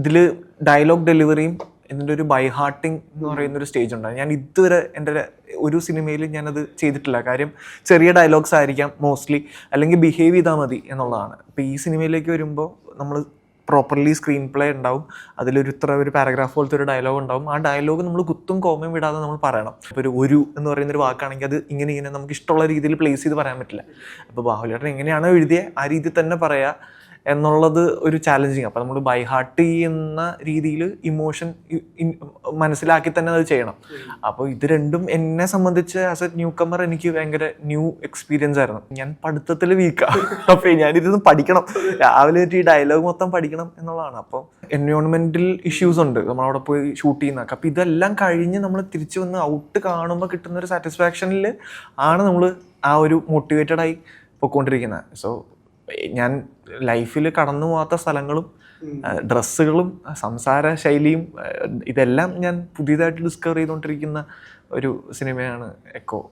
ഇതിൽ ഡയലോഗ് ഡെലിവറിയും ഇതിൻ്റെ ഒരു ബൈ ഹാർട്ടിങ് എന്ന് പറയുന്നൊരു സ്റ്റേജ് ഉണ്ടായി. ഞാൻ ഇതുവരെ എൻ്റെ ഒരു സിനിമയിൽ ഞാനത് ചെയ്തിട്ടില്ല. കാര്യം ചെറിയ ഡയലോഗ്സ് ആയിരിക്കാം മോസ്റ്റ്ലി, അല്ലെങ്കിൽ ബിഹേവ് ചെയ്താൽ മതി എന്നുള്ളതാണ്. ഇപ്പോൾ ഈ സിനിമയിലേക്ക് വരുമ്പോൾ നമ്മൾ പ്രോപ്പർലി സ്ക്രീൻ പ്ലേ ഉണ്ടാവും, അതിലൊരു ഒരു പാരഗ്രാഫ് പോലത്തെ ഒരു ഡയലോഗ് ഉണ്ടാവും. ആ ഡയലോഗ് നമ്മൾ കുത്തും കോമയും വിടാതെ നമ്മൾ പറയണം. ഇപ്പോൾ ഒരു എന്ന് പറയുന്നൊരു വാക്കാണെങ്കിൽ അത് ഇങ്ങനെ നമുക്ക് ഇഷ്ടമുള്ള രീതിയിൽ പ്ലേസ് ചെയ്ത് പറയാൻ പറ്റില്ല. അപ്പോൾ ബാഹുലേട്ടൻ എങ്ങനെയാണോ എഴുതിയത് ആ രീതിയിൽ തന്നെ പറയുക എന്നുള്ളത് ഒരു ചാലഞ്ചിങ്. അപ്പോൾ നമ്മൾ ബൈ ഹാർട്ട് ചെയ്യുന്ന രീതിയിൽ ഇമോഷൻ മനസ്സിലാക്കി തന്നെ അത് ചെയ്യണം. അപ്പോൾ ഇത് രണ്ടും എന്നെ സംബന്ധിച്ച് ആസ് എ ന്യൂ കമ്മർ എനിക്ക് ഭയങ്കര ന്യൂ എക്സ്പീരിയൻസ് ആയിരുന്നു. ഞാൻ പഠിത്തത്തിൽ വീക്കാണ്. അപ്പോൾ ഞാനിതൊന്ന് പഠിക്കണം, രാവിലെ ഈ ഡയലോഗ് മൊത്തം പഠിക്കണം എന്നുള്ളതാണ്. അപ്പോൾ എൻവയോൺമെൻറ്റൽ ഇഷ്യൂസ് ഉണ്ട് നമ്മളവിടെ പോയി ഷൂട്ട് ചെയ്യുന്നതൊക്കെ. അപ്പോൾ ഇതെല്ലാം കഴിഞ്ഞ് നമ്മൾ തിരിച്ച് വന്ന് ഔട്ട് കാണുമ്പോൾ കിട്ടുന്നൊരു സാറ്റിസ്ഫാക്ഷനിൽ ആണ് നമ്മൾ ആ ഒരു മോട്ടിവേറ്റഡായി പോയിക്കൊണ്ടിരിക്കുന്നത്. സോ ഞാൻ ലൈഫിൽ കടന്നു പോകാത്ത സ്ഥലങ്ങളും ഡ്രസ്സുകളും സംസാര ശൈലിയും ഇതെല്ലാം ഞാൻ പുതിയതായിട്ട് ഡിസ്കവർ ചെയ്തുകൊണ്ടിരിക്കുന്ന ഒരു സിനിമയാണ് എക്കോ.